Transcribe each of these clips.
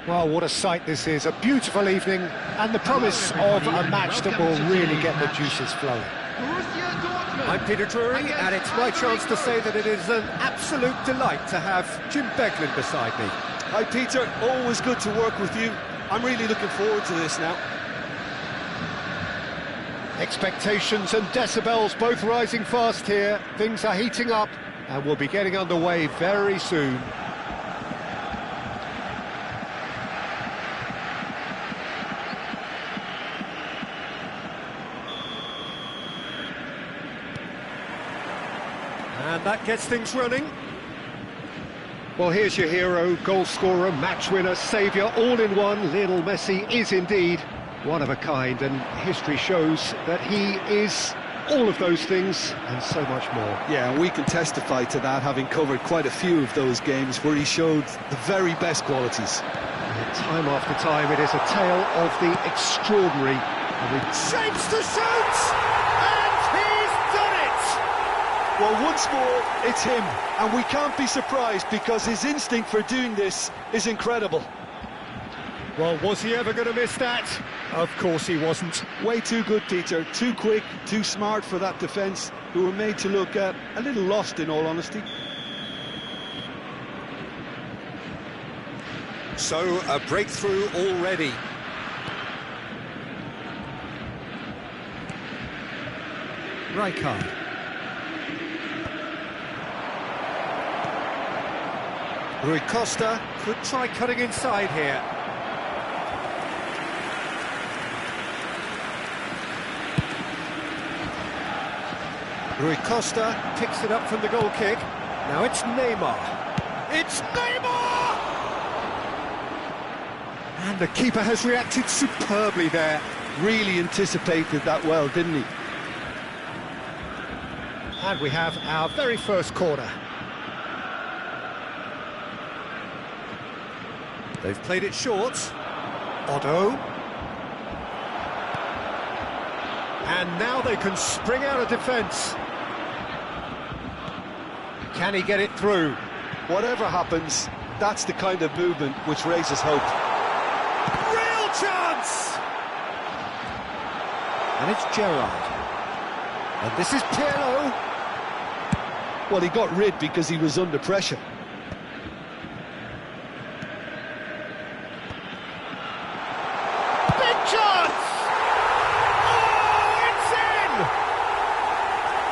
Well, what a sight this is, a beautiful evening, and the promise of a match that will really get the juices flowing. I'm Peter Drury, and it's my chance to say that it is an absolute delight to have Jim Beglin beside me. Hi Peter, always good to work with you. I'm really looking forward to this now. Expectations and decibels both rising fast here. Things are heating up, and we'll be getting underway very soon. And that gets things running. Well, here's your hero, goal scorer, match winner, saviour, all in one. Lionel Messi is indeed one of a kind, and history shows that he is all of those things and so much more. Yeah, and we can testify to that, having covered quite a few of those games where he showed the very best qualities. And time after time, it is a tale of the extraordinary. Shapes to shoot! And he's done it! Well, once more, it's him, and we can't be surprised because his instinct for doing this is incredible. Well, was he ever going to miss that? Of course he wasn't. Way too good, Peter. Too quick, too smart for that defence, who were made to look a little lost, in all honesty. So, a breakthrough already. Rijkaard. Rui Costa could try cutting inside here. Rui Costa picks it up from the goal kick. Now it's Neymar. It's Neymar! And the keeper has reacted superbly there. Really anticipated that well, didn't he? And we have our very first corner. They've played it short. Otto. And now they can spring out of defence. Can he get it through? Whatever happens, that's the kind of movement which raises hope. Real chance! And it's Gerrard. And this is Pirlo. Well, he got rid because he was under pressure. Big chance! Oh, it's in!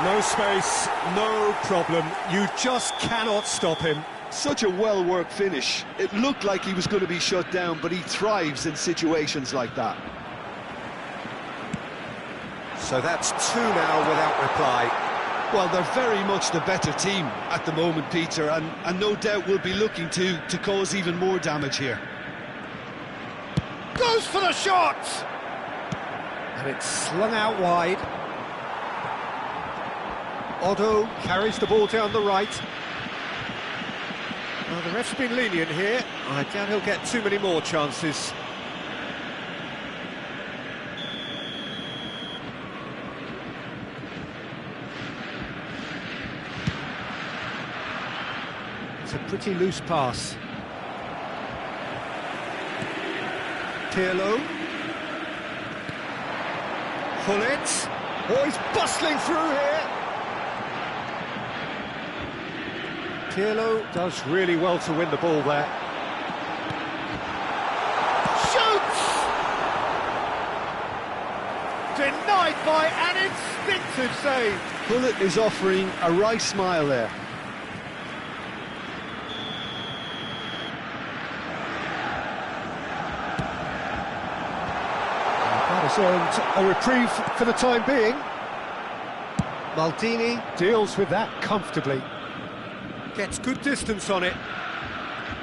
No space, no problem. You just cannot stop him. Such a well-worked finish. It looked like he was going to be shut down, but he thrives in situations like that. So that's two now without reply. Well, they're very much the better team at the moment, Peter, and no doubt will be looking to cause even more damage here. Goes for the shot! And it's slung out wide. Otto carries the ball down the right. Well, the ref's been lenient here. I doubt he'll get too many more chances. It's a pretty loose pass. Pirlo. Pull it. Oh, he's bustling through here. Pirlo does really well to win the ball there. Shoots! Denied by an instinctive save. Bullet is offering a wry smile there. That has earned a reprieve for the time being. Maldini deals with that comfortably. Gets good distance on it.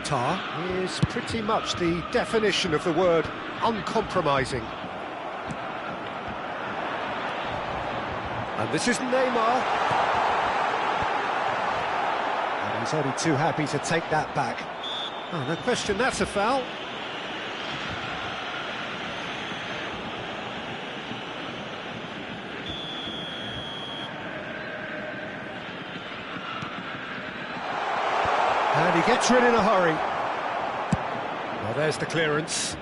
Tar is pretty much the definition of the word uncompromising. And this is Neymar. And he's only too happy to take that back. Oh, no question, that's a foul. And he gets rid in a hurry. Well, there's the clearance.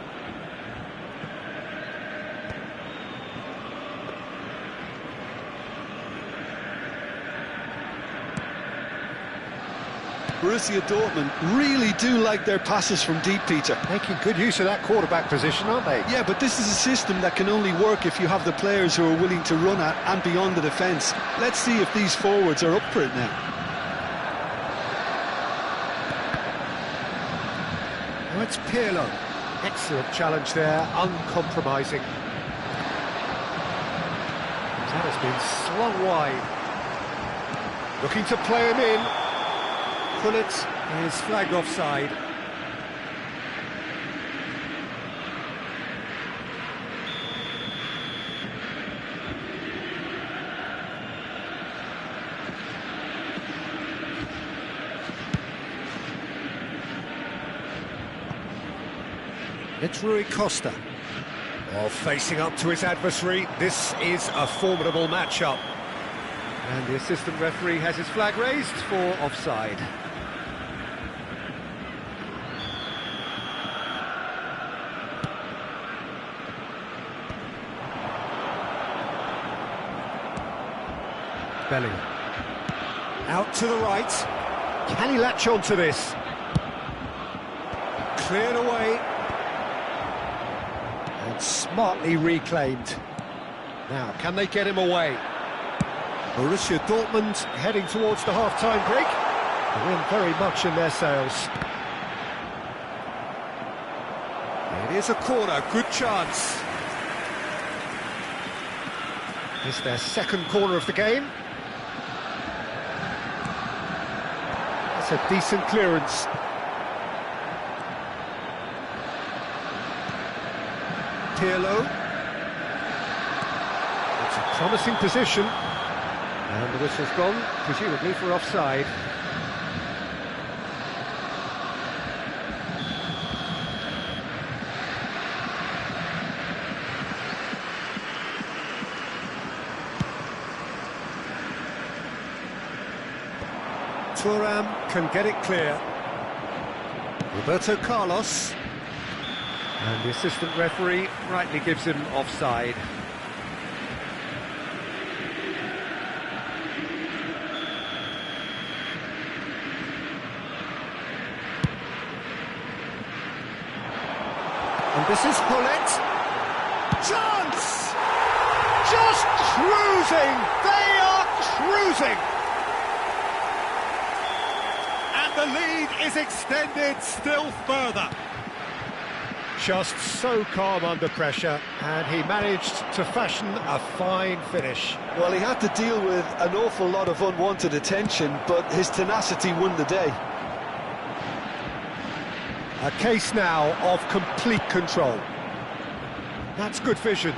Borussia Dortmund really do like their passes from deep, Peter. Making good use of that quarterback position, aren't they? Yeah, but this is a system that can only work if you have the players who are willing to run at and beyond the defence. Let's see if these forwards are up for it now. Oh, it's Pirlo. Excellent challenge there, uncompromising. That has been slung wide. Looking to play him in. Pullet is flagged offside. It's Rui Costa. Oh, facing up to his adversary, this is a formidable matchup. And the assistant referee has his flag raised for offside. Bellingham. Out to the right. Can he latch on to this? Cleared away. And smartly reclaimed. Now, can they get him away? Borussia Dortmund heading towards the half-time break. The wind very much in their sails. It is a corner, good chance. It's their second corner of the game. That's a decent clearance. Pirlo. It's a promising position. And the whistle's gone, presumably for offside. Thuram can get it clear. Roberto Carlos. And the assistant referee rightly gives him offside. And this is Pullet. Chance! Just cruising! They are cruising! And the lead is extended still further. Just so calm under pressure, and he managed to fashion a fine finish. Well, he had to deal with an awful lot of unwanted attention, but his tenacity won the day. A case now of complete control. That's good vision.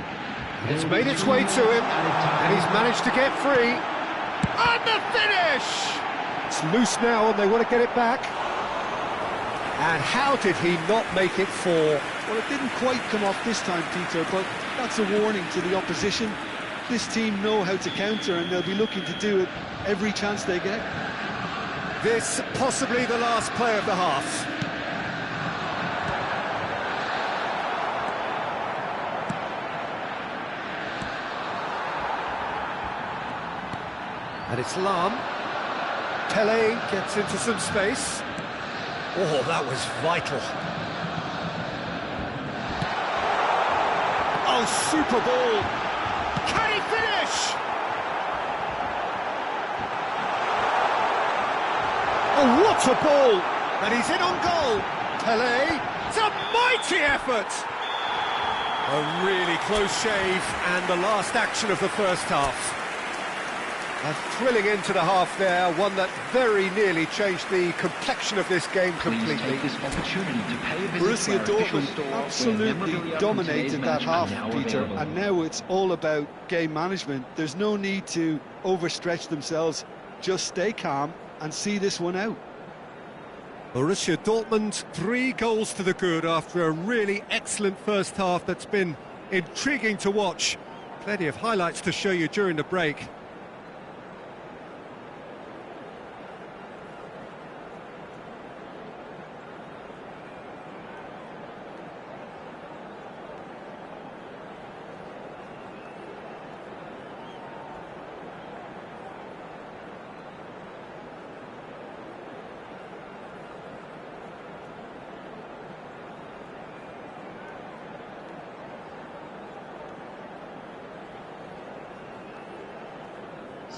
It's made its way to him, and he's managed to get free. And the finish! It's loose now, and they want to get it back. And how did he not make it four? Well, it didn't quite come off this time, Peter, but that's a warning to the opposition. This team know how to counter, and they'll be looking to do it every chance they get. This possibly the last play of the half. And it's Lahm. Pele gets into some space. Oh, that was vital. Oh, super ball. Can he finish? Oh, what a ball. And he's in on goal. Pele, it's a mighty effort. A really close shave and the last action of the first half. A thrilling end to the half there, one that very nearly changed the complexion of this game completely. Borussia Dortmund absolutely dominated that half, Peter, and now it's all about game management. There's no need to overstretch themselves, just stay calm and see this one out. Borussia Dortmund, 3 goals to the good after a really excellent first half that's been intriguing to watch. Plenty of highlights to show you during the break.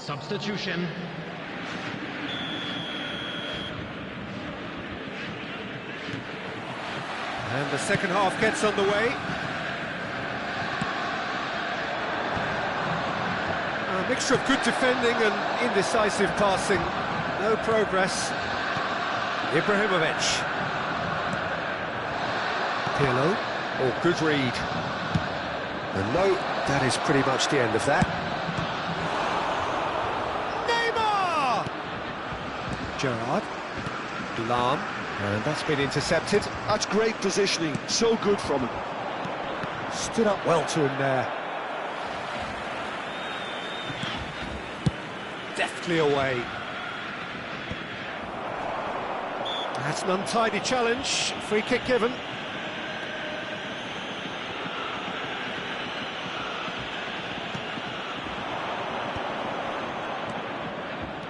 Substitution. And the second half gets underway. A mixture of good defending and indecisive passing. No progress. Ibrahimovic. Pirlo. Oh, good read. And no, that is pretty much the end of that. Neymar! Gerrard. Lam. And that's been intercepted. That's great positioning, so good from him. Stood up well to him there. Deftly away. That's an untidy challenge. Free kick given.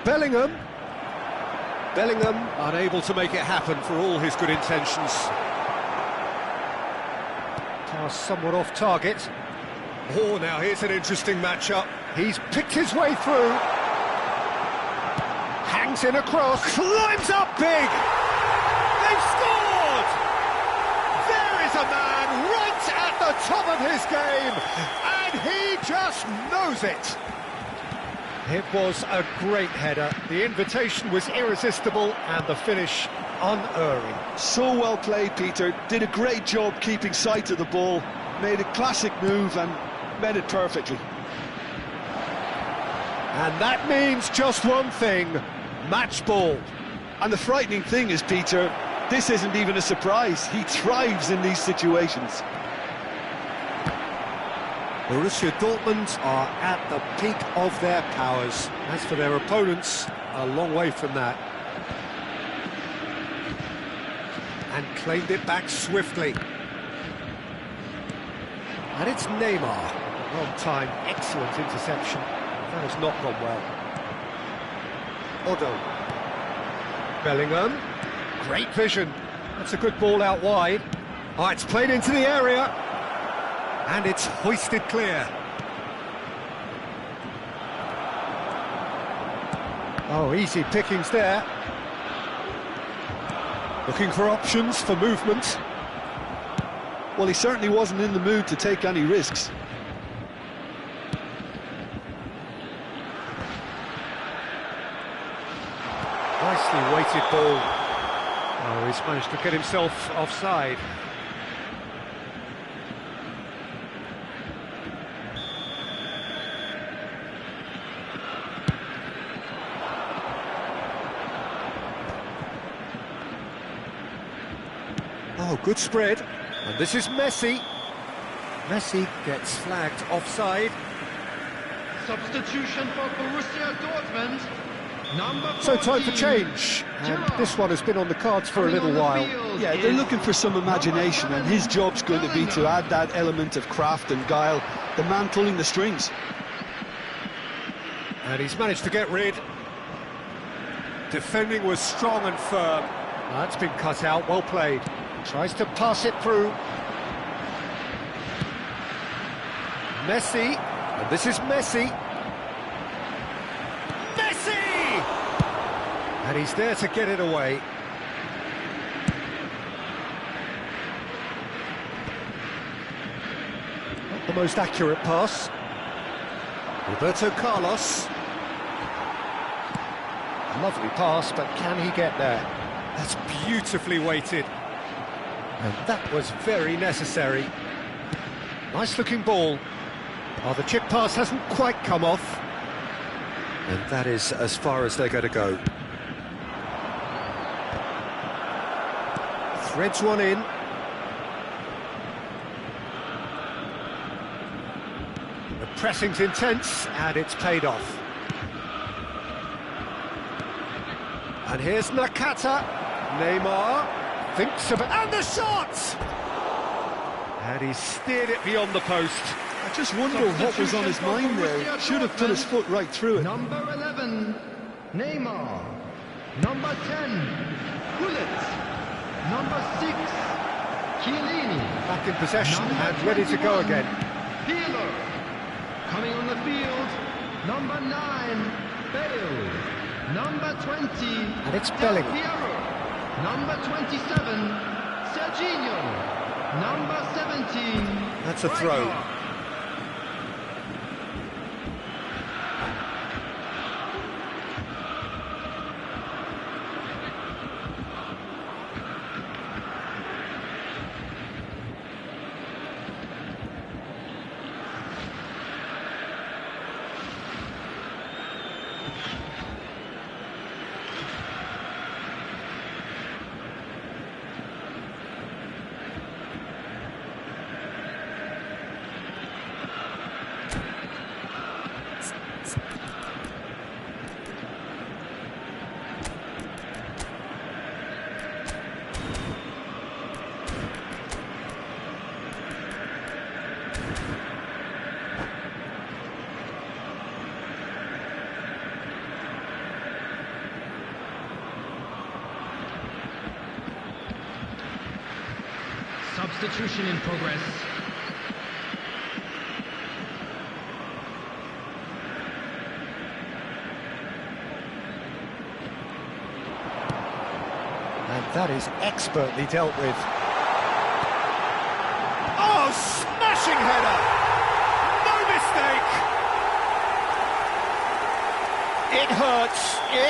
Bellingham. Bellingham unable to make it happen for all his good intentions. Pass somewhat off target. Oh, now here's an interesting matchup. He's picked his way through. Hangs in across, climbs up big. They've scored! There is a man right at the top of his game, and he just knows it. It was a great header. The invitation was irresistible and the finish unerring. So well played, Peter. Did a great job keeping sight of the ball. Made a classic move and met it perfectly. And that means just one thing, match ball. And the frightening thing is, Peter, this isn't even a surprise. He thrives in these situations. Borussia Dortmund are at the peak of their powers. As for their opponents, a long way from that. And claimed it back swiftly. And it's Neymar. On time, excellent interception. That has not gone well. Odo. Bellingham. Great vision. That's a good ball out wide. Oh, it's played into the area. And it's hoisted clear. Oh, easy pickings there. Looking for options for movement. Well, he certainly wasn't in the mood to take any risks. Nicely weighted ball. Oh, he's managed to get himself offside. Oh, good spread. And this is Messi. Messi gets flagged offside. Substitution for Borussia Dortmund. Number 14. So time for change. And this one has been on the cards for a little while. Yeah, they're looking for some imagination, and his job's going to be to add that element of craft and guile. The man pulling the strings. And he's managed to get rid. Defending was strong and firm. That's been cut out, well played. Tries to pass it through. Messi, and this is Messi. Messi! And he's there to get it away. Not the most accurate pass. Roberto Carlos. Lovely pass, but can he get there? That's beautifully weighted. And that was very necessary. Nice looking ball. Oh, the chip pass hasn't quite come off. And that is as far as they're going to go. Threads one in. The pressing's intense, and it's paid off. And here's Nakata. Neymar. Thinks of it, and the shot! And he steered it beyond the post. I just wonder what was on his mind there. Should have put his foot right through it. Number 11, Neymar. Number 10, Gullit. Number 6, Chiellini. Back in possession Number and ready to go 21, again. Pirlo. Coming on the field, number 9, Bale. Number 20. And it's Del Bellingham. Piero. Number 27. Serginho. Number 17. That's a throw. Rijkaard. Substitution in progress. And that is expertly dealt with. Oh, smashing header! No mistake! It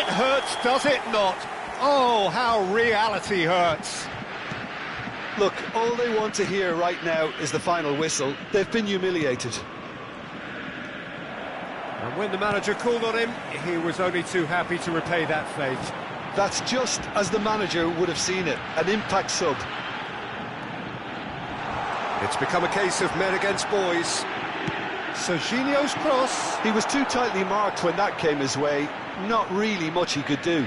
hurts, does it not? Oh, how reality hurts. Look, all they want to hear right now is the final whistle. They've been humiliated. And when the manager called on him, he was only too happy to repay that fate. That's just as the manager would have seen it, an impact sub. It's become a case of men against boys. Serginho's cross. He was too tightly marked when that came his way. Not really much he could do.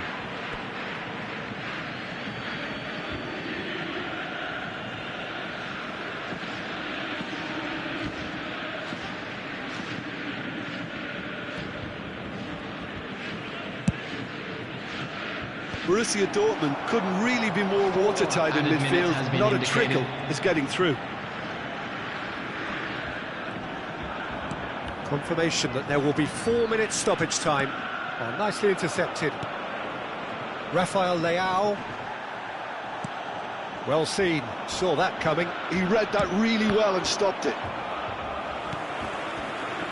Borussia Dortmund couldn't really be more watertight in midfield. Not a trickle is getting through. Confirmation that there will be 4 minutes stoppage time. Oh, nicely intercepted. Rafael Leao. Well seen, saw that coming. He read that really well and stopped it.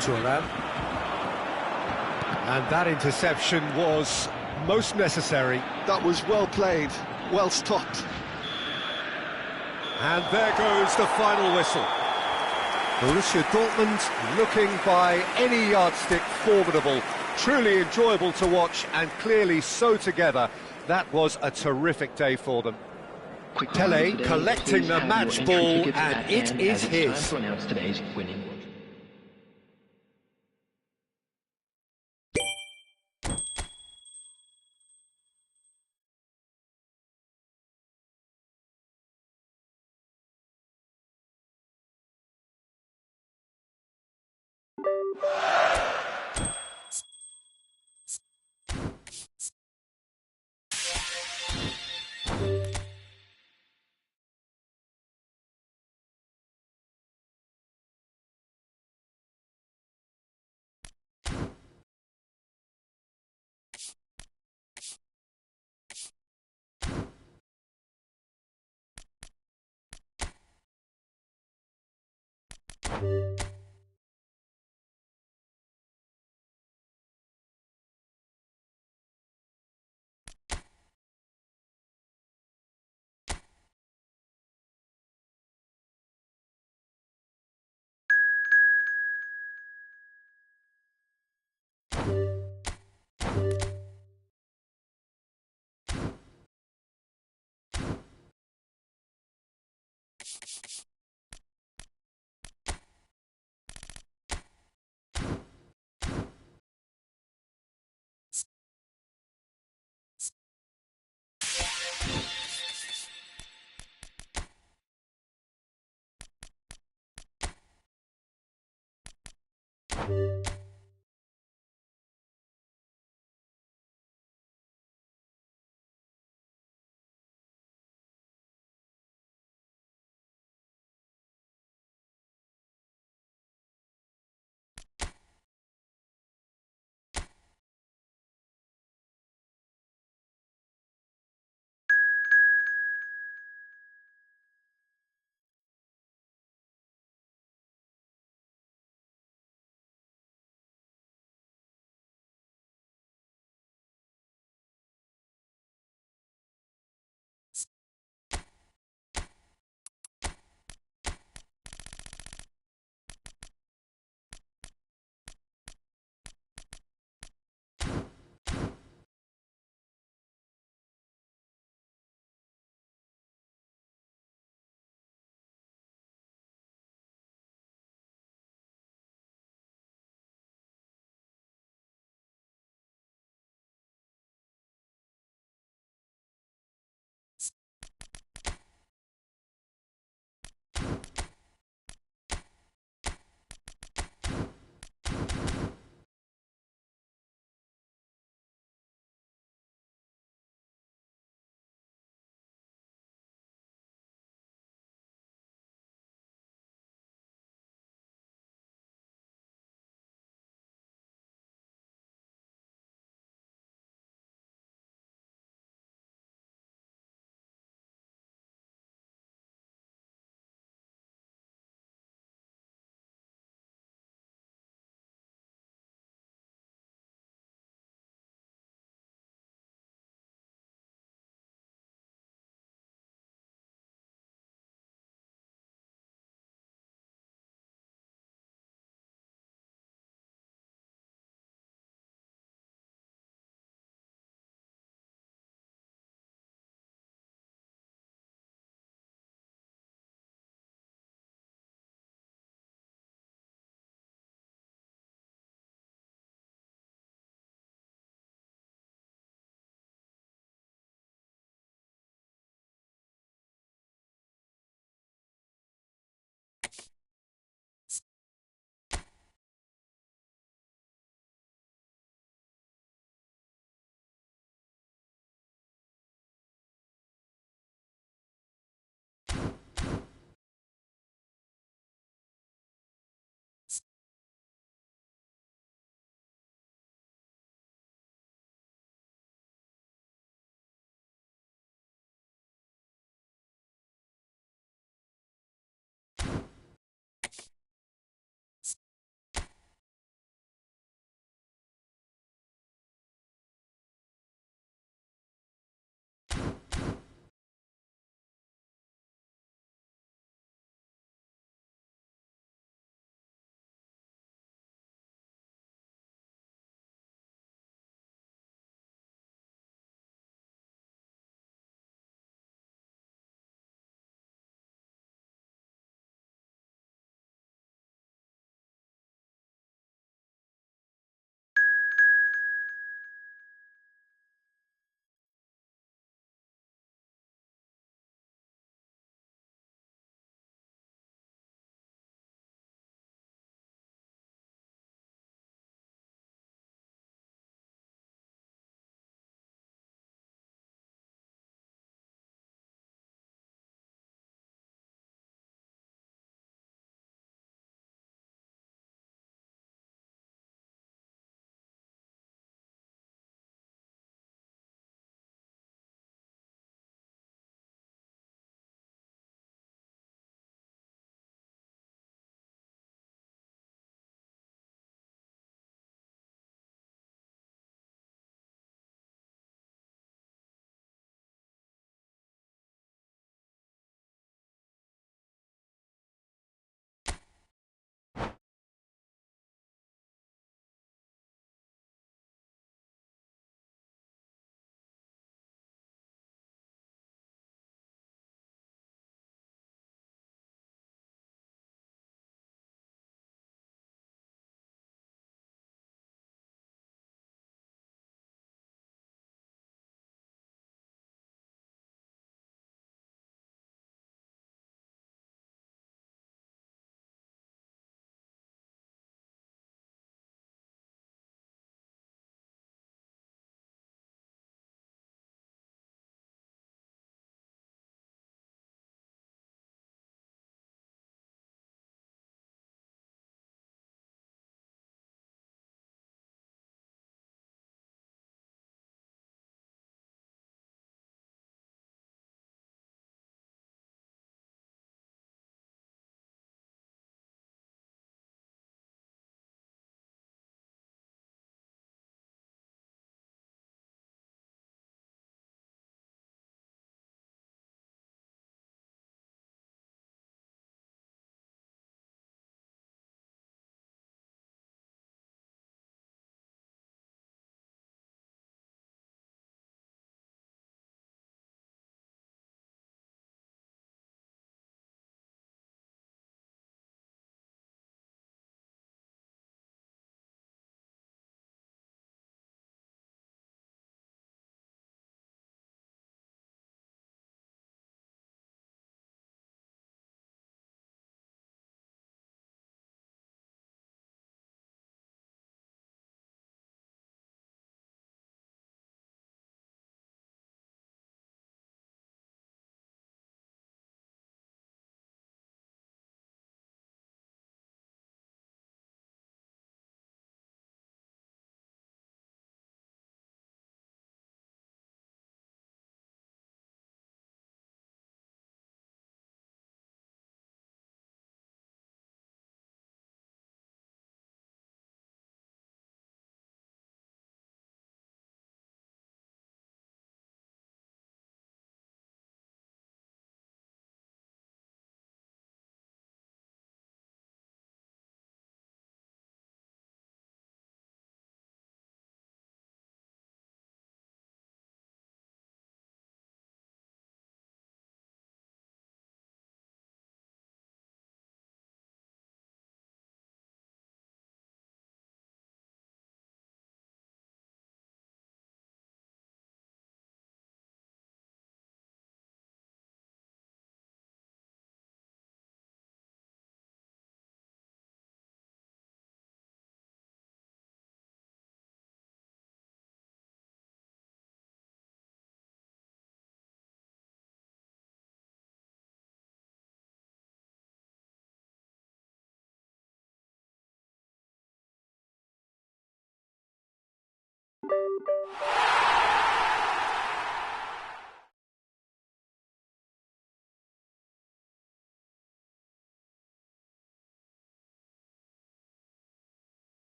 Thuram. And that interception was most necessary. That was well played, well stopped. And there goes the final whistle. Borussia Dortmund looking by any yardstick formidable. Truly enjoyable to watch and clearly so together. That was a terrific day for them. Pele collecting the match ball and it is his. To announce today's winning.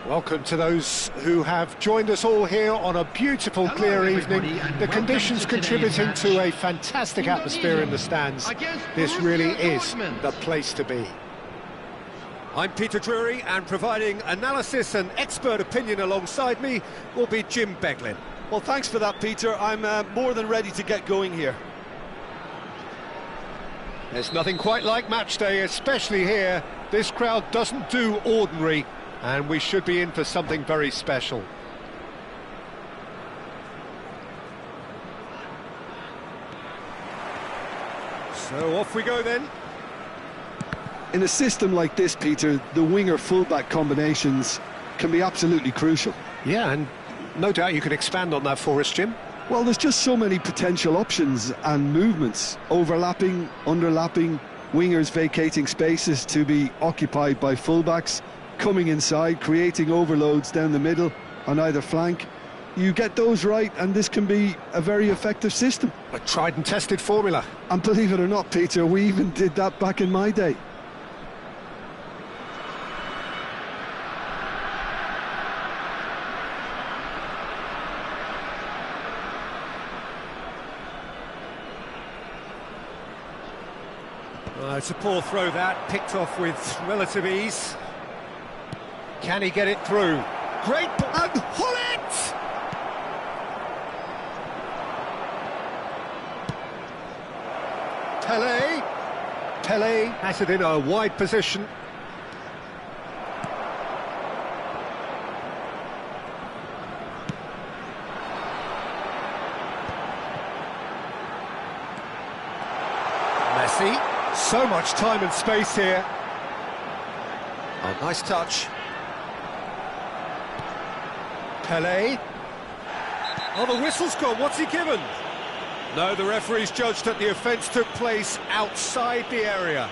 Welcome to those who have joined us all here on a beautiful, clear evening. The conditions contributing to a fantastic atmosphere in the stands. This really is the place to be. I'm Peter Drury, and providing analysis and expert opinion alongside me will be Jim Beglin. Well, thanks for that, Peter. I'm more than ready to get going here. There's nothing quite like match day, especially here. This crowd doesn't do ordinary, and we should be in for something very special. So off we go then. In a system like this, Peter, the winger-fullback combinations can be absolutely crucial. Yeah, and no doubt you can expand on that for us, Jim. Well, there's just so many potential options and movements. Overlapping, underlapping, wingers vacating spaces to be occupied by fullbacks, coming inside, creating overloads down the middle. on either flank. You get those right, and this can be a very effective system. A tried and tested formula. And believe it or not, Peter, we even did that back in my day. It's a poor throw that, picked off with relative ease. Can he get it through? Great ball, and Hullet! Pele has it in a wide position. Messi. So much time and space here. Oh, nice touch. Pele. Oh, the whistle's gone. What's he given? No, the referee's judged that the offence took place outside the area.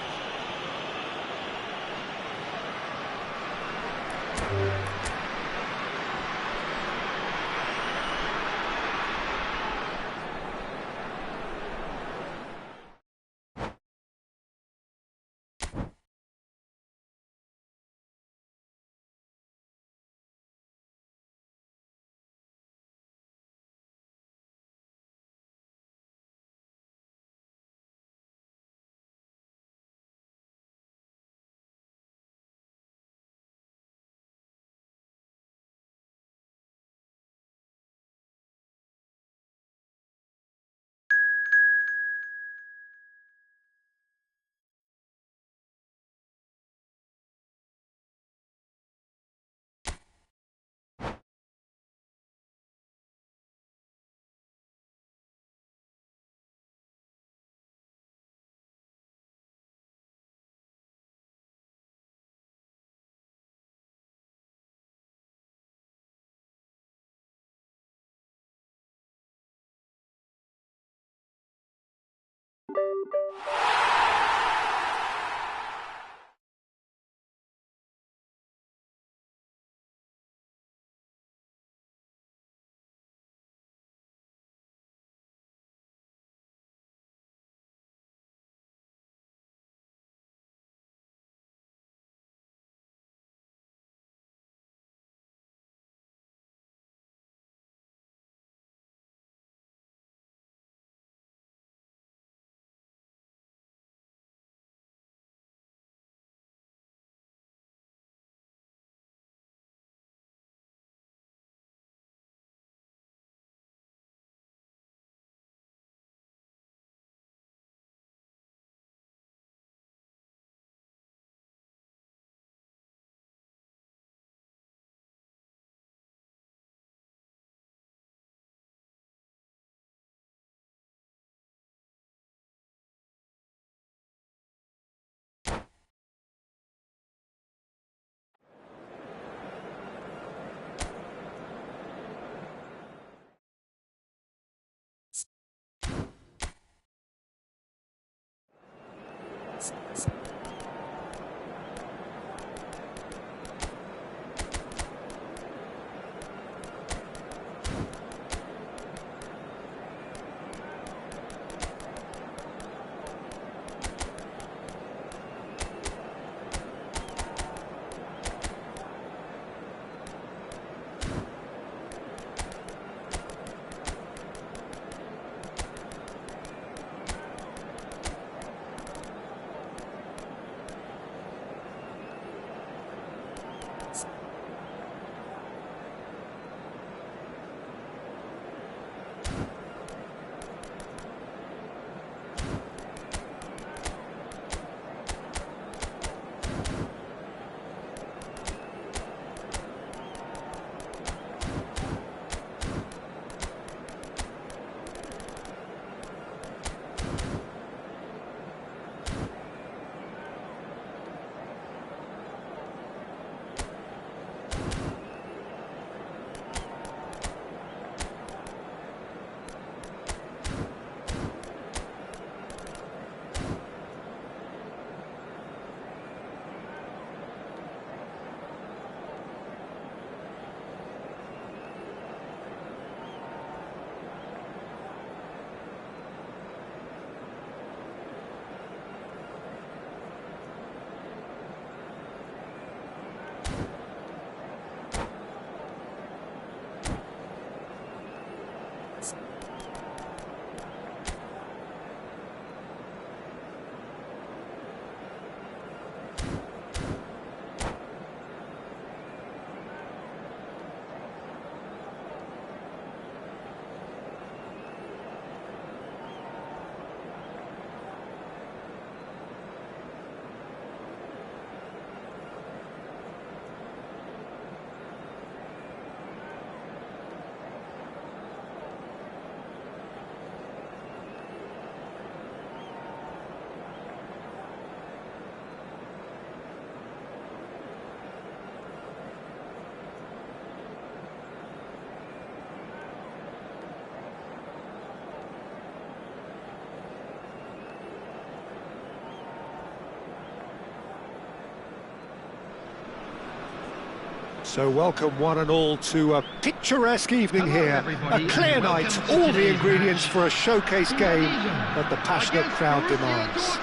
So welcome one and all to a picturesque evening here. A clear night, all the ingredients for a showcase game that the passionate crowd demands.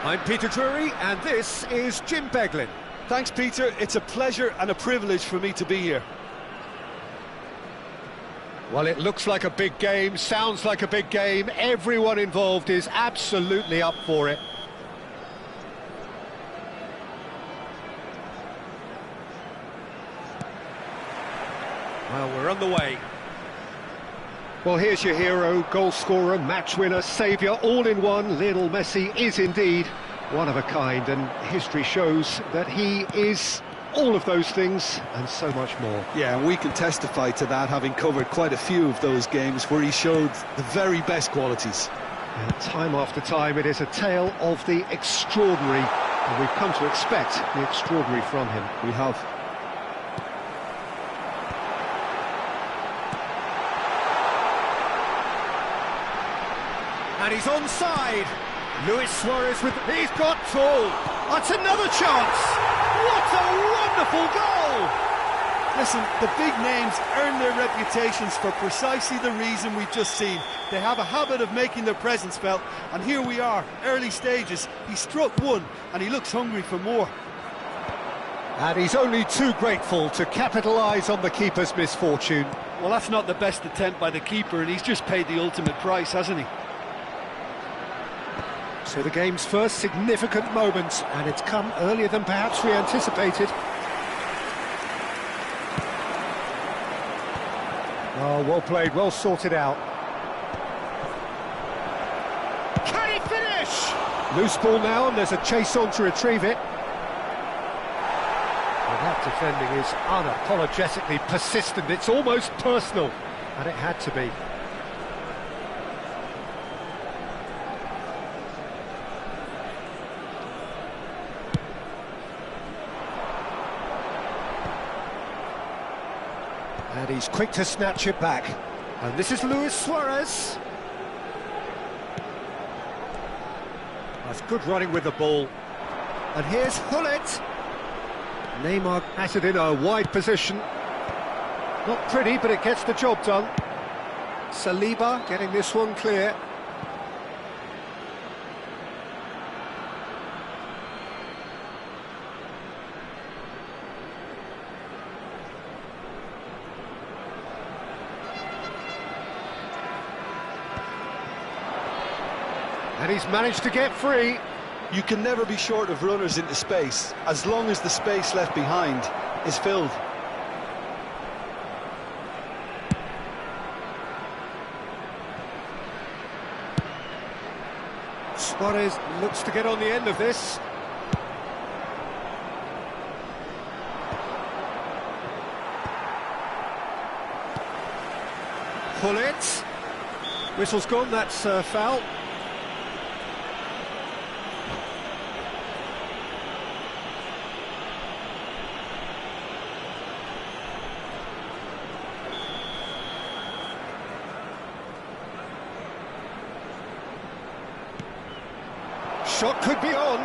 I'm Peter Drury and this is Jim Beglin. Thanks, Peter. It's a pleasure and a privilege for me to be here. Well, it looks like a big game, sounds like a big game. Everyone involved is absolutely up for it. Well, we're on the way. Well, here's your hero, goal scorer, match winner, saviour, all in one. Lionel Messi is indeed one of a kind, and history shows that he is all of those things and so much more. Yeah, and we can testify to that, having covered quite a few of those games where he showed the very best qualities. And time after time, it is a tale of the extraordinary, and we've come to expect the extraordinary from him. We have. And he's onside. Luis Suarez with... He's got two. That's another chance. What a wonderful goal! Listen, the big names earn their reputations for precisely the reason we've just seen. They have a habit of making their presence felt, and here we are, early stages. He struck one, and he looks hungry for more. And he's only too grateful to capitalise on the keeper's misfortune. Well, that's not the best attempt by the keeper, and he's just paid the ultimate price, hasn't he? So the game's first significant moment, and it's come earlier than perhaps we anticipated. Oh, well played, well sorted out. Can he finish? Loose ball now, and there's a chase on to retrieve it. Well, that defending is unapologetically persistent. It's almost personal, and it had to be. And he's quick to snatch it back. And this is Luis Suarez. That's good running with the ball. And here's Hullet. Neymar has it in a wide position. Not pretty, but it gets the job done. Saliba getting this one clear. And he's managed to get free. You can never be short of runners into space, as long as the space left behind is filled. Suarez looks to get on the end of this. Hullet. Whistle's gone, that's foul. Shot could be on.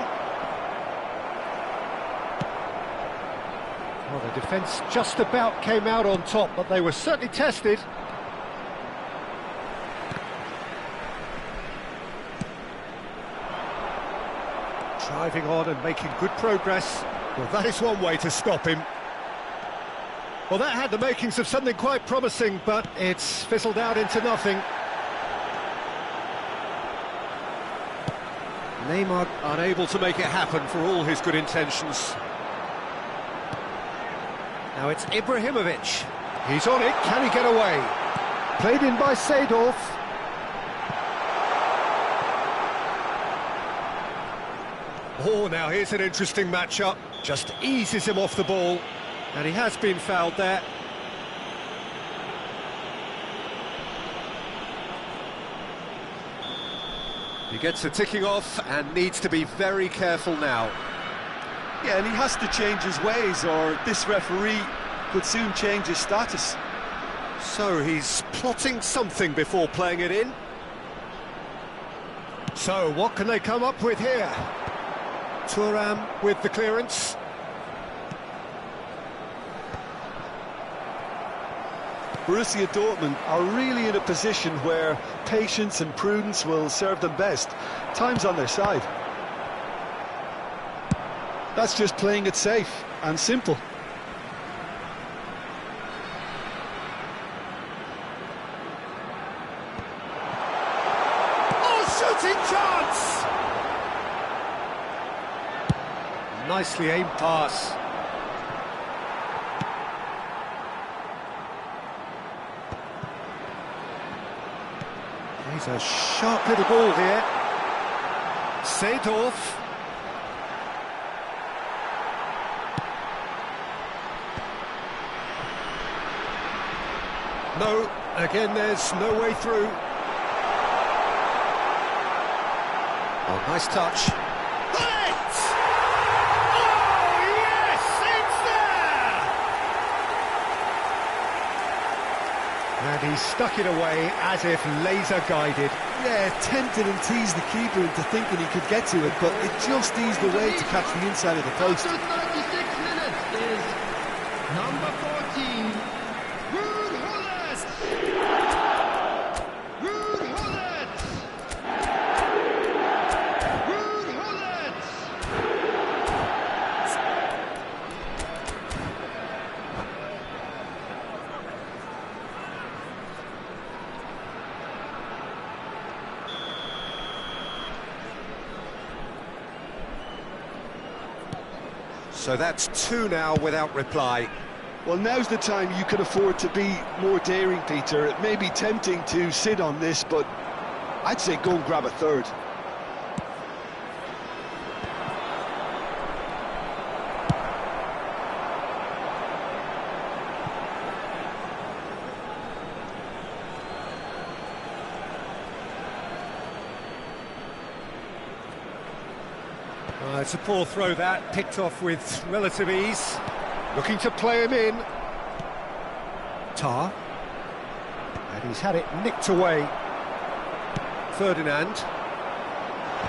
Well, the defence just about came out on top, but they were certainly tested. Driving on and making good progress. Well, that is one way to stop him. Well, that had the makings of something quite promising, but it's fizzled out into nothing. Neymar unable to make it happen for all his good intentions. Now it's Ibrahimovic. He's on it, can he get away? Played in by Seedorf. Oh, now here's an interesting matchup. Just eases him off the ball. And he has been fouled there. He gets the ticking off and needs to be very careful now. Yeah, and he has to change his ways, or this referee could soon change his status. So he's plotting something before playing it in. So what can they come up with here? Thuram with the clearance. Borussia Dortmund are really in a position where patience and prudence will serve them best. Time's on their side. That's just playing it safe and simple. Shooting chance! Nicely aimed pass. He's a sharp little ball here. Seedorf. No, again there's no way through. Oh, nice touch. Hit! Oh, yes, it's there! And he stuck it away as if laser-guided. Yeah, tempted and teased the keeper into thinking he could get to it, but it just eased away to catch the inside of the post. After 36 minutes is number 14, Ruud Gullit. Ruud Gullit. Ruud Gullit. So that's two now without reply. Well, now's the time you can afford to be more daring, Peter. It may be tempting to sit on this, but I'd say go and grab a third. It's a poor throw that, picked off with relative ease. Looking to play him in. Tar. And he's had it nicked away. Ferdinand.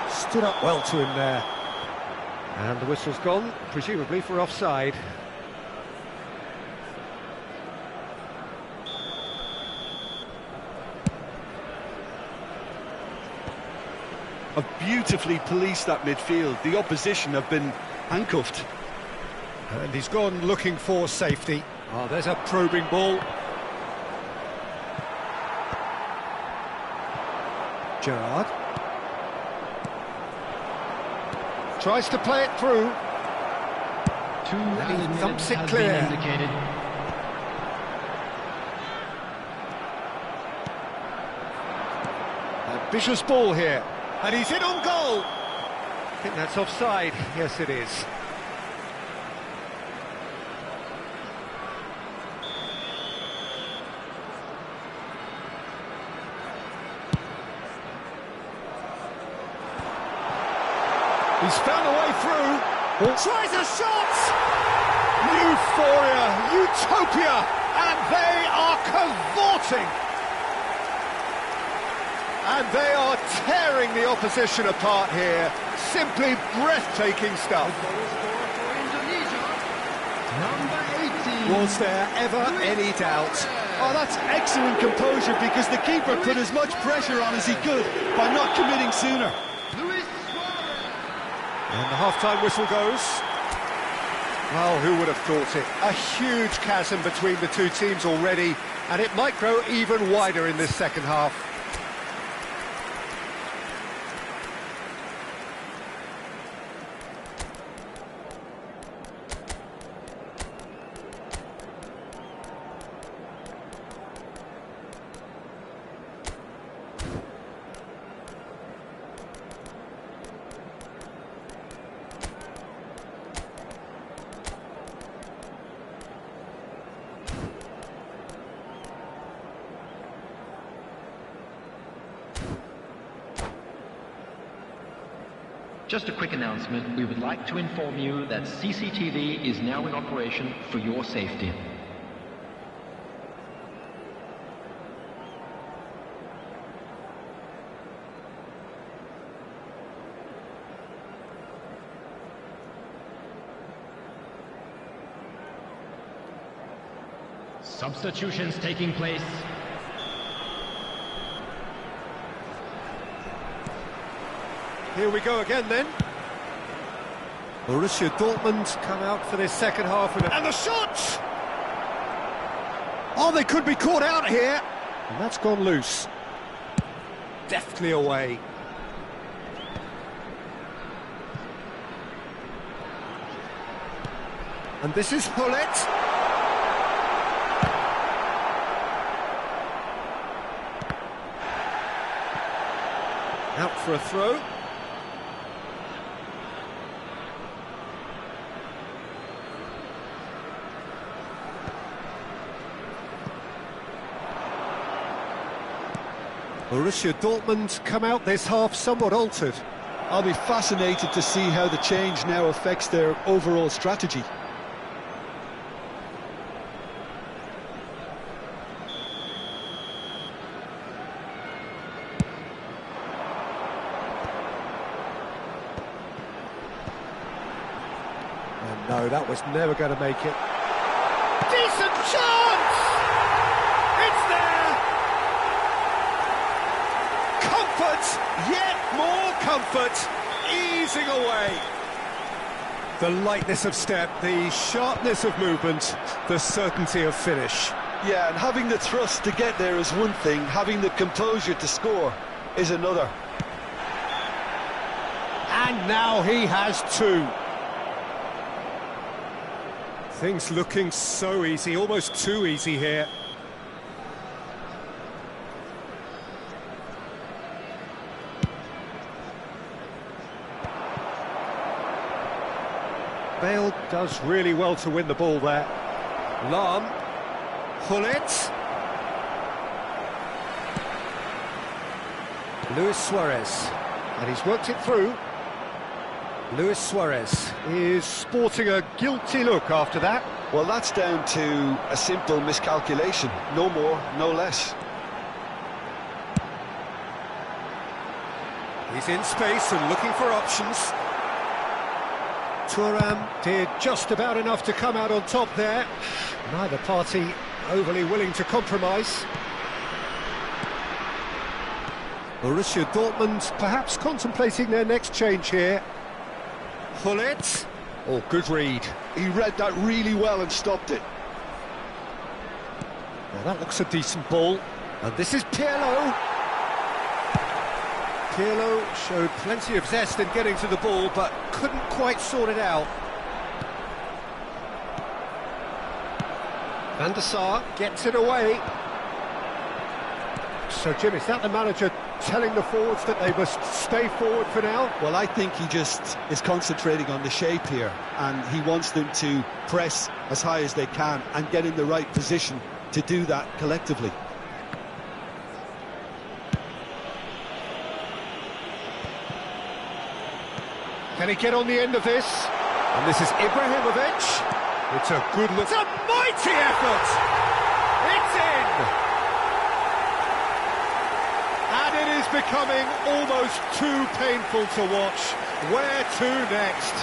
Stood up well to him there. And the whistle's gone, presumably for offside. Have beautifully policed that midfield. The opposition have been handcuffed. And he's gone looking for safety. Oh, there's a probing ball. Gerrard. Tries to play it through. And he thumps it clear. Ambitious ball here. And he's in on goal. I think that's offside. Yes, it is. He's found a way through. Tries a shot! Euphoria, utopia, and they are cavorting. And they are tearing the opposition apart here. Simply breathtaking stuff. Number 18. Was there ever any doubt? Oh, that's excellent composure, because the keeper put as much pressure on as he could by not committing sooner. And the half-time whistle goes. Well, who would have thought it? A huge chasm between the two teams already, and it might grow even wider in this second half. Just a quick announcement. We would like to inform you that CCTV is now in operation for your safety. Substitutions taking place. Here we go again then. Borussia Dortmund come out for this second half and the shot! Oh, they could be caught out here. And that's gone loose. Deftly away. And this is Hullet. Out for a throw. Borussia Dortmund come out this half somewhat altered. I'll be fascinated to see how the change now affects their overall strategy. And no, that was never going to make it. Decent chance! It's there! Comfort, yet more comfort, easing away. The lightness of step, the sharpness of movement, the certainty of finish. Yeah, and having the thrust to get there is one thing, having the composure to score is another. And now he has two. Things looking so easy, almost too easy here. Bale does really well to win the ball there. Lahm, Hullet. Luis Suarez, and he's worked it through. Luis Suarez is sporting a guilty look after that. Well, that's down to a simple miscalculation, no more, no less. He's in space and looking for options. Thuram did just about enough to come out on top there. Neither party overly willing to compromise. Borussia Dortmund perhaps contemplating their next change here. Hullet. Oh, good read. He read that really well and stopped it. Now that looks a decent ball. And this is Pirlo. Pirlo showed plenty of zest in getting to the ball, but couldn't quite sort it out. Van der Sar gets it away. So, Jim, is that the manager telling the forwards that they must stay forward for now? Well, I think he just is concentrating on the shape here, and he wants them to press as high as they can and get in the right position to do that collectively. Can he get on the end of this? And this is Ibrahimovic. It's a good look. It's a mighty effort! It's in! And it is becoming almost too painful to watch. Where to next?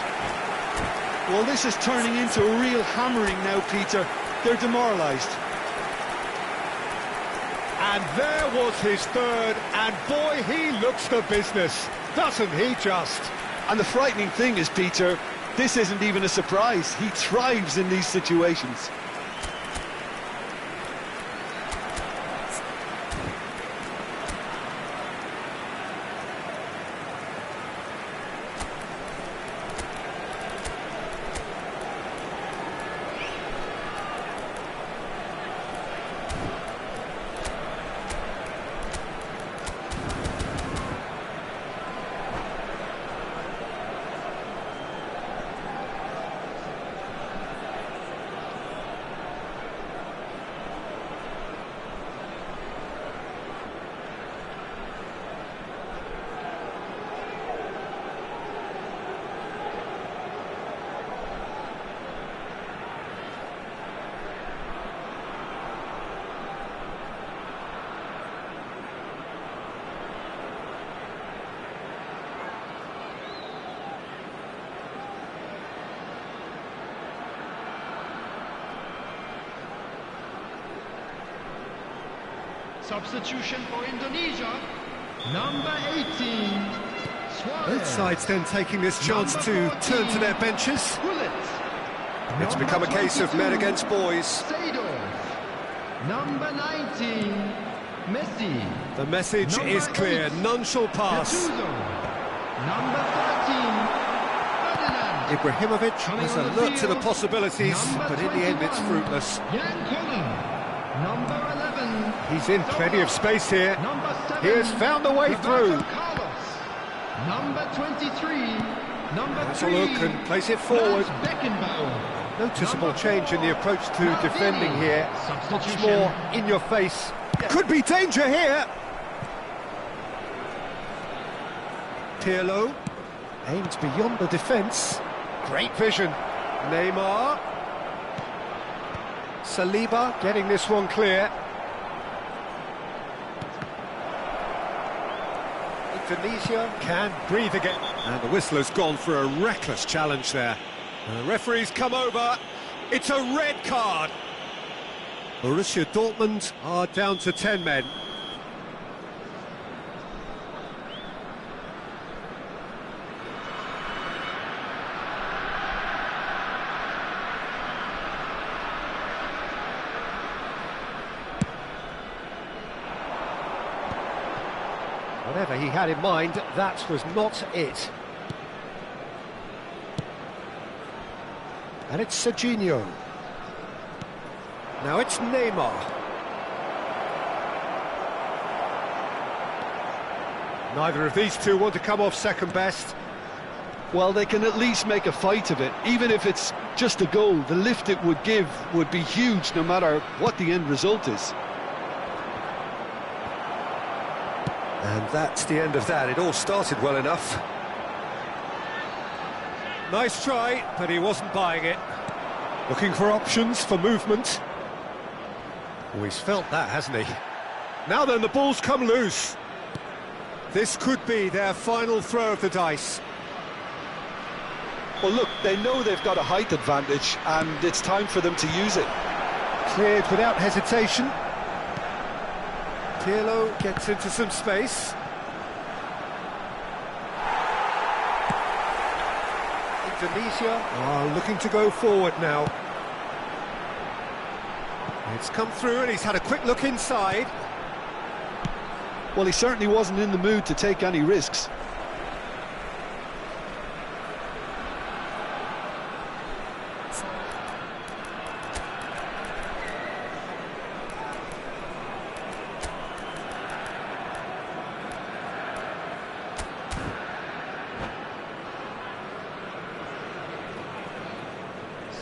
Well, this is turning into a real hammering now, Peter. They're demoralised. And there was his third, and boy, he looks the business, doesn't he just? And the frightening thing is, Peter, this isn't even a surprise. He thrives in these situations. Substitution for Indonesia, number 18. Both sides then taking this chance to turn to their benches. It's become a case of men against boys. Number 19, Messi. The message Number is clear, 8, none shall pass. Number 13, Ferdinand. Ibrahimovic was alert to the possibilities, but in the end it's fruitless. Jan Koller. Number 11. He's in plenty of space here. Number 7. He has found a way Roberto through. Carlos. Number 23. Number 3. Hazelu can place it forward. Beckenbauer. Noticeable change in the approach to defending here. Much Substitution. more in your face. Could be danger here. Pirlo aims beyond the defence. Great vision. Neymar. Saliba getting this one clear. Indonesia can breathe again. And the whistler's gone for a reckless challenge there. The referee's come over. It's a red card. Borussia Dortmund are down to 10 men. Whatever he had in mind, that was not it. And it's Serginho. Now it's Neymar. Neither of these two want to come off second best. Well, they can at least make a fight of it. Even if it's just a goal, the lift it would give would be huge no matter what the end result is. And that's the end of that. It all started well enough. Nice try, but he wasn't buying it. Looking for options for movement. Oh, he's felt that, hasn't he? Now then, the ball's come loose. This could be their final throw of the dice. Well, look, they know they've got a height advantage, and it's time for them to use it. Cleared without hesitation. Pirlo gets into some space. Indonesia are looking to go forward now. It's come through and he's had a quick look inside. Well, he certainly wasn't in the mood to take any risks.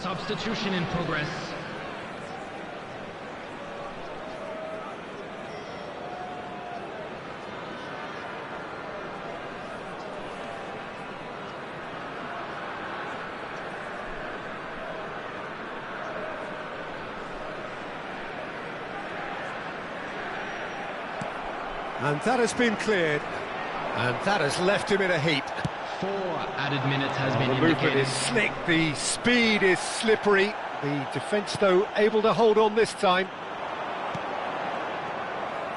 Substitution in progress. And that has been cleared. And that has left him in a heap. 4 added minutes has been The movement indicated. is slick, the speed is slippery. The defence, though, able to hold on this time.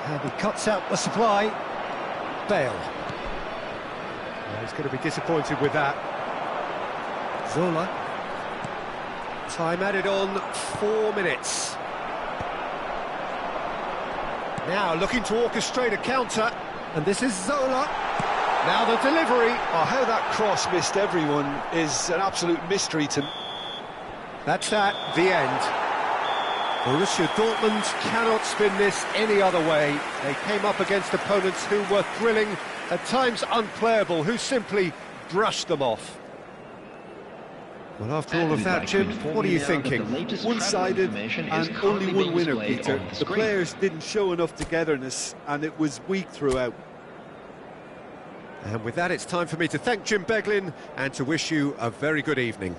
And he cuts out the supply. Bale. Well, he's going to be disappointed with that. Zola. Time added on, 4 minutes. Now looking to orchestrate a counter. And this is Zola. Now the delivery. Oh, how that cross missed everyone is an absolute mystery to me. That's that, the end. Borussia Dortmund cannot spin this any other way. They came up against opponents who were thrilling, at times unplayable, who simply brushed them off. Well, after all of that, Jim, what are you thinking? One-sided and only one winner, Peter. The players didn't show enough togetherness and it was weak throughout. And with that, it's time for me to thank Jim Beglin and to wish you a very good evening.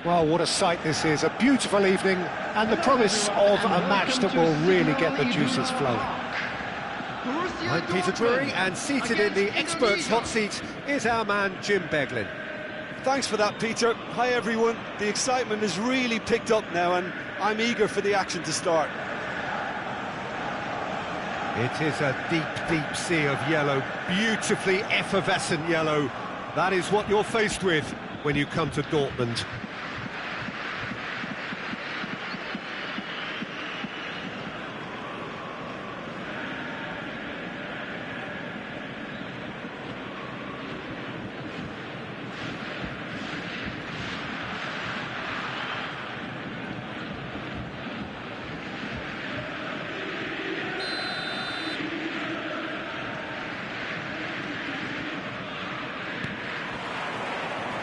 Well, what a sight this is. A beautiful evening and the promise of a match that will really get the juices flowing. I'm Peter Drury, and seated in the experts' hot seat is our man Jim Beglin. Thanks for that, Peter. Hi, everyone. The excitement has really picked up now, and I'm eager for the action to start. It is a deep, deep sea of yellow, beautifully effervescent yellow. That is what you're faced with when you come to Dortmund.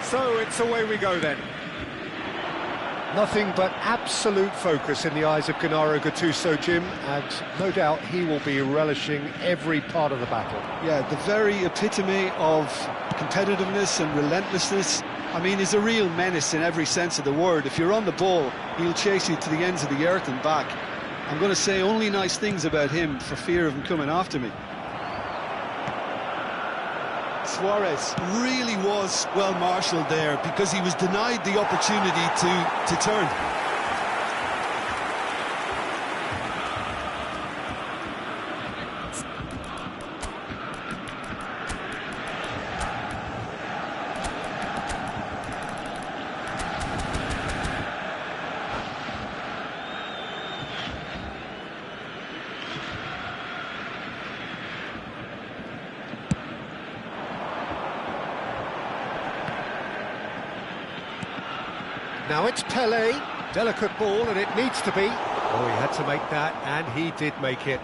So it's away we go then. Nothing but absolute focus in the eyes of Gennaro Gattuso, Jim, and no doubt he will be relishing every part of the battle. Yeah, the very epitome of competitiveness and relentlessness. I mean, he's a real menace in every sense of the word. If you're on the ball, he'll chase you to the ends of the earth and back. I'm going to say only nice things about him for fear of him coming after me. Suarez really was well marshalled there because he was denied the opportunity to turn. Now it's Pelé, delicate ball, and it needs to be. Oh, he had to make that, and he did make it.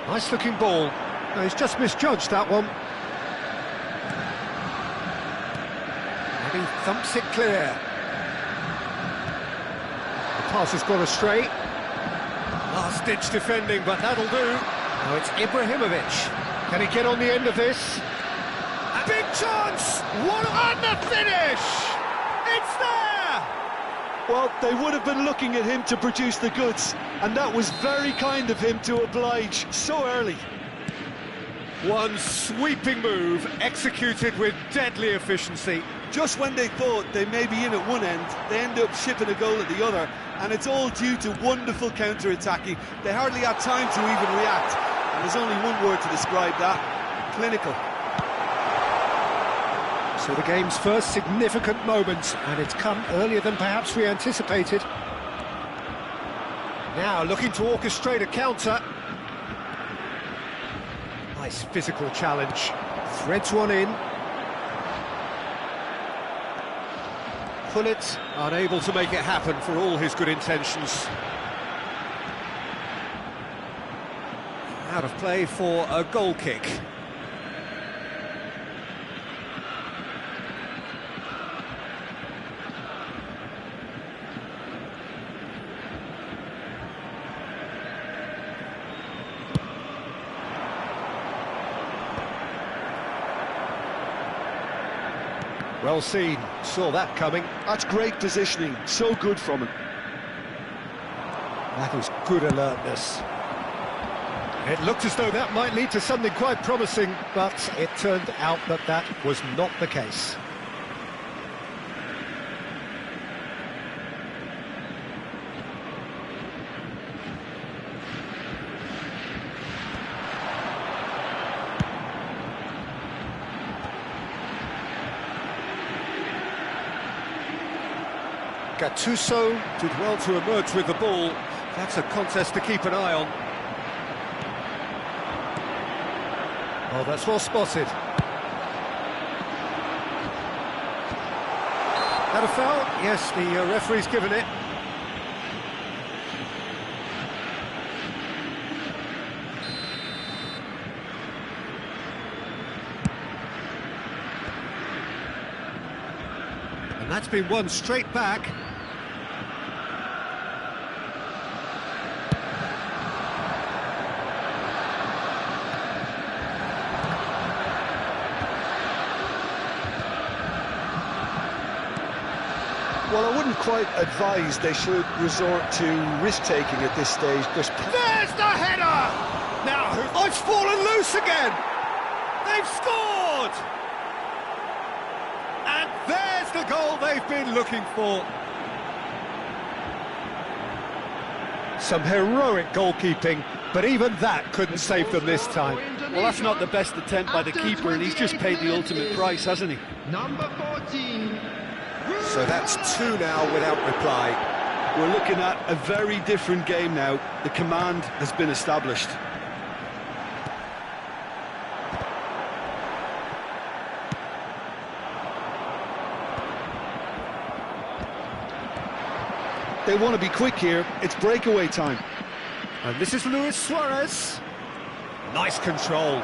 Nice looking ball. No, he's just misjudged that one. And he thumps it clear. The pass has gone astray. Last-ditch defending, but that'll do. Now it's Ibrahimovic. Can he get on the end of this? Big chance! What on the finish! It's there! Well, they would have been looking at him to produce the goods, and that was very kind of him to oblige so early. One sweeping move, executed with deadly efficiency. Just when they thought they may be in at one end, they end up shipping a goal at the other, and it's all due to wonderful counter-attacking. They hardly had time to even react, and there's only one word to describe that: clinical. So the game's first significant moment, and it's come earlier than perhaps we anticipated. Now looking to orchestrate a counter. Nice physical challenge. Threads one in. Pullet unable to make it happen for all his good intentions. Out of play for a goal kick. Well seen, saw that coming. That's great positioning, so good from him. That was good alertness. It looked as though that might lead to something quite promising, but it turned out that that was not the case. Gattuso did well to emerge with the ball. That's a contest to keep an eye on. Oh, that's well spotted. That a foul? Yes, the referee's given it. And that's been won straight back. Well, I wouldn't quite advise they should resort to risk-taking at this stage. There's the header! Now, oh, it's fallen loose again! They've scored! And there's the goal they've been looking for. Some heroic goalkeeping, but even that couldn't save them this time. Well, that's not the best attempt by the keeper, and he's just paid the ultimate price, hasn't he? Number 14. So that's two now without reply. We're looking at a very different game now. The command has been established. They want to be quick here. It's breakaway time. And this is Luis Suarez. Nice control.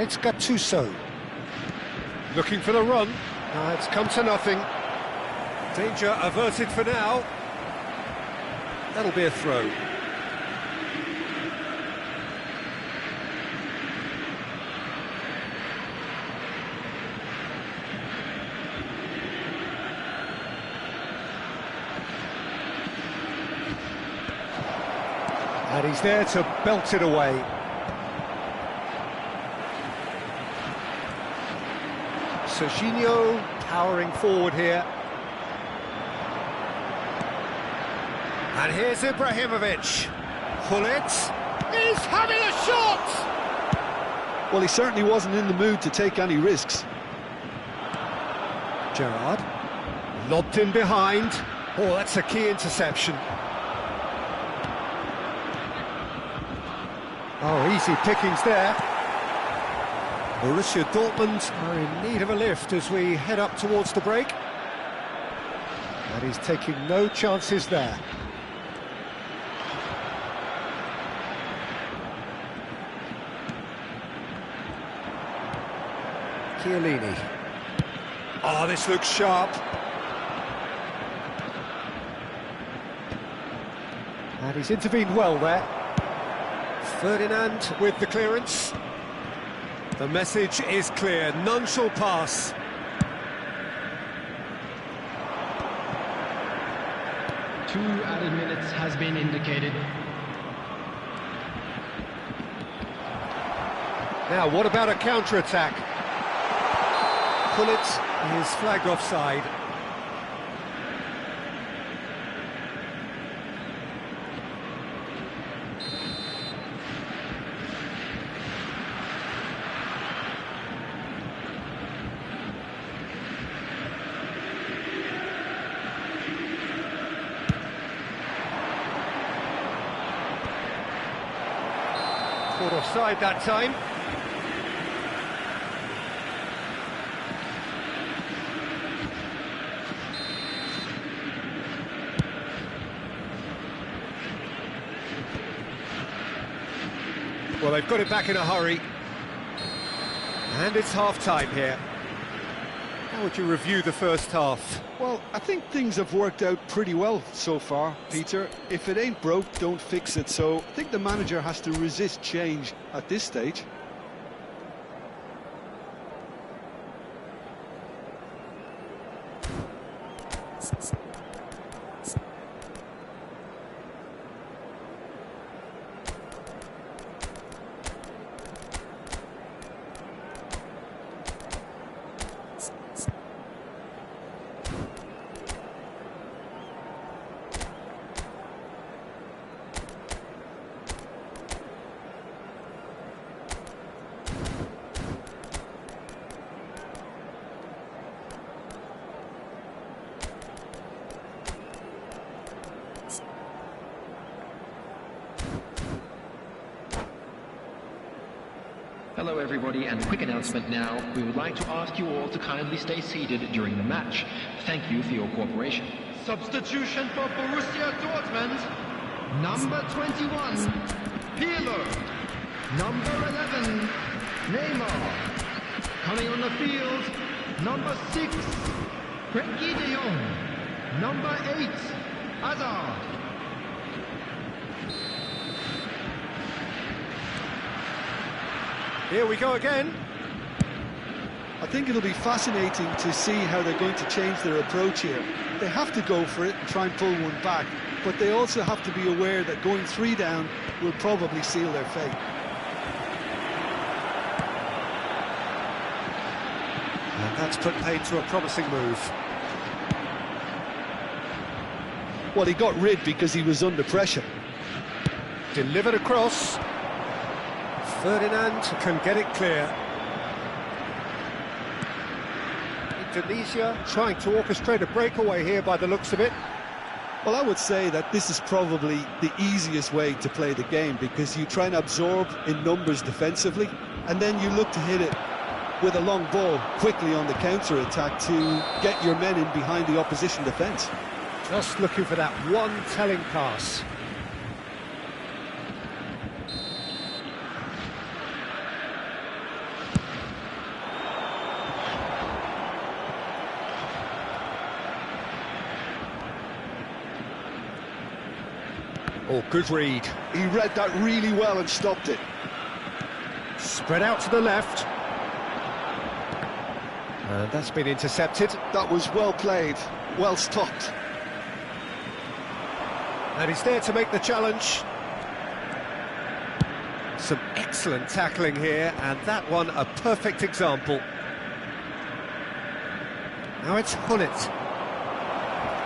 And it's Gattuso. Looking for the run. It's come to nothing. Danger averted for now. That'll be a throw. And he's there to belt it away. Serginho powering forward here. And here's Ibrahimovic. Hullet is having a shot! Well, he certainly wasn't in the mood to take any risks. Gerrard. Lobbed in behind. Oh, that's a key interception. Oh, easy pickings there. Borussia Dortmund are in need of a lift as we head up towards the break. And he's taking no chances there. Chiellini. Oh, this looks sharp. And he's intervened well there. Ferdinand with the clearance. The message is clear, none shall pass. Two added minutes has been indicated. Now, what about a counter-attack? Hullet is flagged offside. Caught offside that time. Well, they've got it back in a hurry. And it's half-time here. How would you review the first half? Well, I think things have worked out pretty well so far, Peter. If it ain't broke, don't fix it. So I think the manager has to resist change at this stage. Hello everybody, and a quick announcement now. We would like to ask you all to kindly stay seated during the match. Thank you for your cooperation. Substitution for Borussia Dortmund. Number 21, Pirlo. Number 11, Neymar. Coming on the field, number 6, Frenkie de Jong. Number 8, Hazard. Here we go again. I think it'll be fascinating to see how they're going to change their approach here. They have to go for it and try and pull one back, but they also have to be aware that going 3 down will probably seal their fate. And that's put paid to a promising move. Well, he got rid because he was under pressure. Delivered across. Ferdinand can get it clear. Indonesia trying to orchestrate a breakaway here by the looks of it. Well, I would say that this is probably the easiest way to play the game, because you try and absorb in numbers defensively, and then you look to hit it with a long ball quickly on the counter-attack to get your men in behind the opposition defence. Just looking for that one telling pass. Oh, good read. He read that really well and stopped it. Spread out to the left. And that's been intercepted. That was well played, well stopped. And he's there to make the challenge. Some excellent tackling here, and that one a perfect example. Now it's Hullet.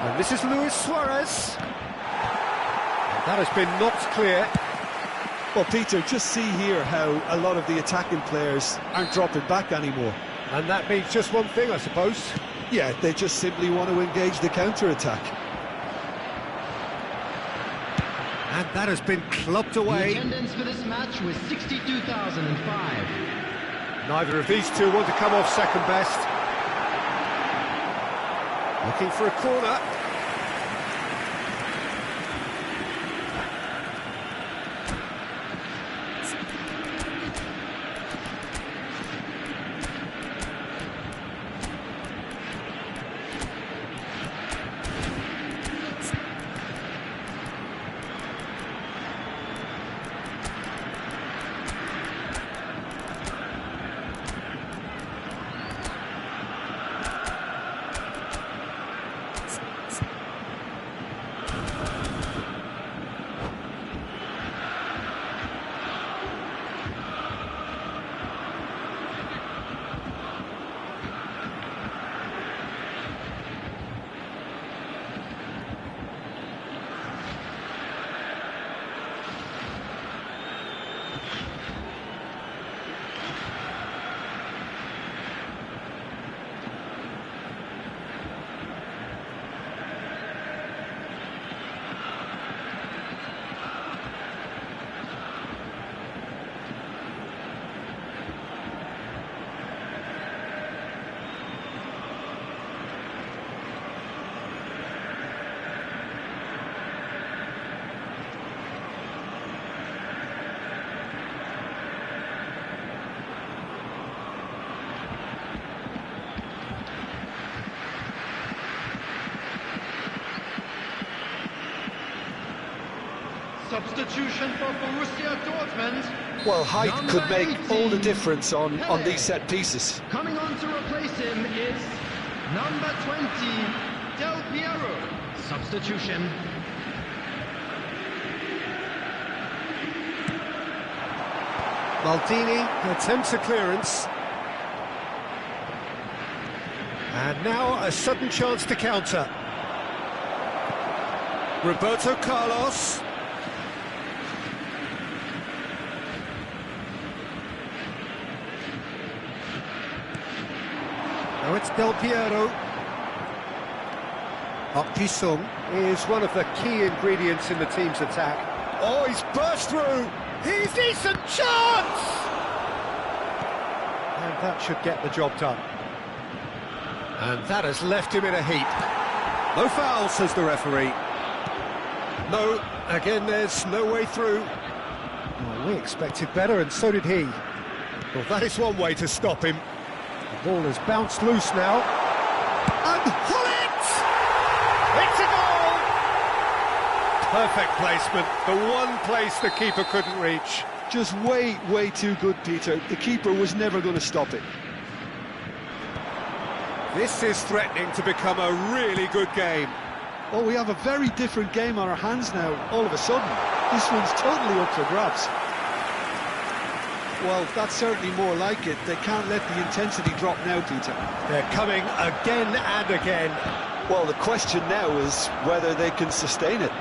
And this is Luis Suarez. And that has been knocked clear. Well, Peter, just see here how a lot of the attacking players aren't dropping back anymore. And that means just one thing, I suppose. Yeah, they just simply want to engage the counter-attack. And that has been clubbed away. The attendance for this match was 62,005. Neither of these two want to come off second best. Looking for a corner. Substitution for Borussia Dortmund. Well, height Number could make 18, all the difference on these set pieces. Coming on to replace him is number 20, Del Piero. Substitution. Maldini attempts a clearance. And now a sudden chance to counter. Roberto Carlos. Now it's Del Piero. Pisung is one of the key ingredients in the team's attack. Oh, he's burst through. He's decent chance. And that should get the job done. And that has left him in a heap. No foul, says the referee. No, again, there's no way through. Well, we expected better, and so did he. Well, that is one way to stop him. The ball has bounced loose now. And Hullet! It's a goal! Perfect placement, the one place the keeper couldn't reach. Just way too good, Peter. The keeper was never going to stop it. This is threatening to become a really good game. Oh, we have a very different game on our hands now, all of a sudden. This one's totally up for grabs. Well, that's certainly more like it. They can't let the intensity drop now, Peter. They're coming again and again. Well, the question now is whether they can sustain it.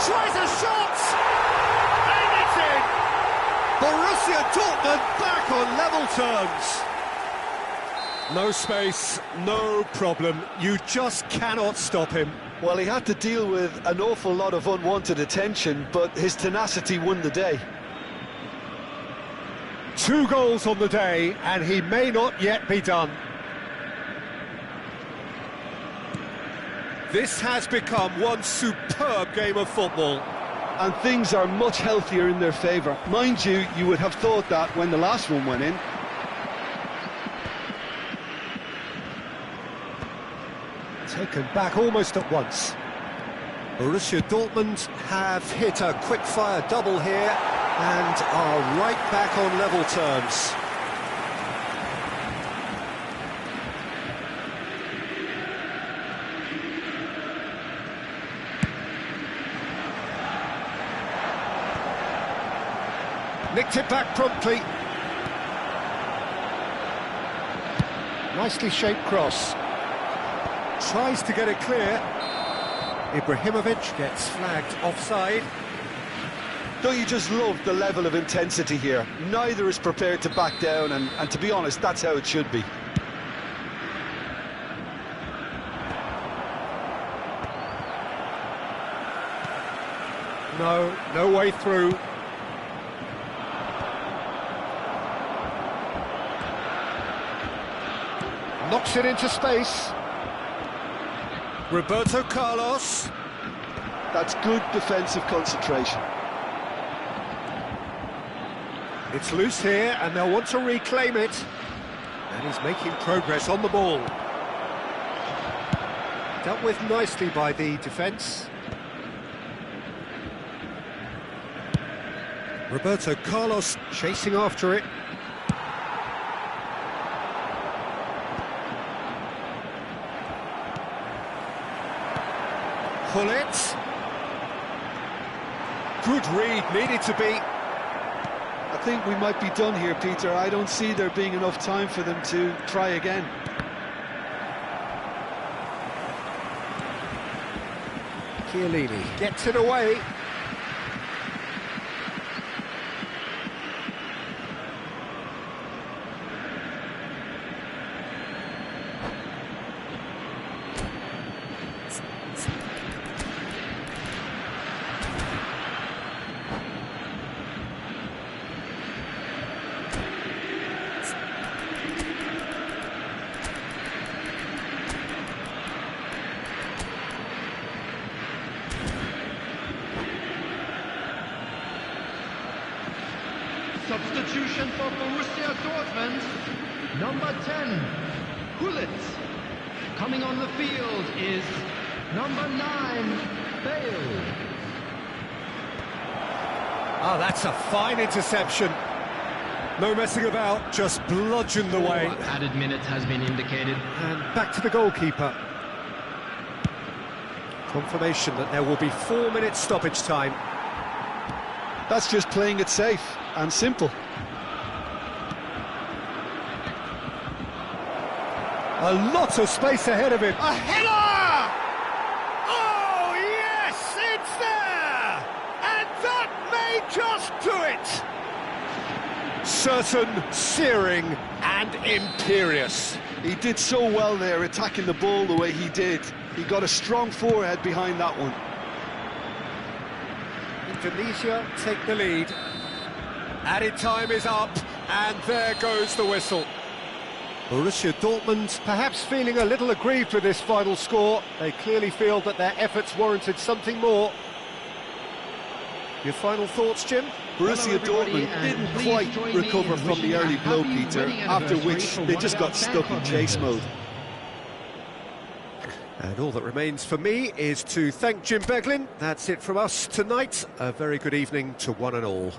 Tries a shot! And it's in! Borussia Dortmund back on level terms. No space, no problem. You just cannot stop him. Well, he had to deal with an awful lot of unwanted attention, but his tenacity won the day. 2 goals on the day, and he may not yet be done. This has become one superb game of football. And things are much healthier in their favour. Mind you, you would have thought that when the last one went in. Taken back almost at once. Borussia Dortmund have hit a quick-fire double here and are right back on level terms. Nicked it back promptly. Nicely shaped cross. Tries to get it clear. Ibrahimovic gets flagged offside. Don't you just love the level of intensity here? Neither is prepared to back down, and to be honest, that's how it should be. No way through. Knocks it into space. Roberto Carlos. That's good defensive concentration. It's loose here, and they'll want to reclaim it. And he's making progress on the ball. Dealt with nicely by the defence. Roberto Carlos chasing after it. Pull it. Good read, needed to be. I think we might be done here, Peter. I don't see there being enough time for them to try again. Chiellini gets it away. Substitution for Borussia Dortmund, number 10, Gullit. Coming on the field is number 9, Bale. Oh, that's a fine interception. No messing about, just bludgeoned the way. Added minutes has been indicated. And back to the goalkeeper. Confirmation that there will be 4 minutes stoppage time. That's just playing it safe and simple. A lot of space ahead of him. A header! Oh, yes, it's there! And that may just do it! Certain, searing, and imperious. He did so well there, attacking the ball the way he did. He got a strong forehead behind that one. Indonesia take the lead. Added time is up, and there goes the whistle. Borussia Dortmund perhaps feeling a little aggrieved with this final score. They clearly feel that their efforts warranted something more. Your final thoughts, Jim? Borussia Dortmund didn't quite recover from the early blow, Peter, after which they just got stuck in chase mode. And all that remains for me is to thank Jim Beglin. That's it from us tonight. A very good evening to one and all.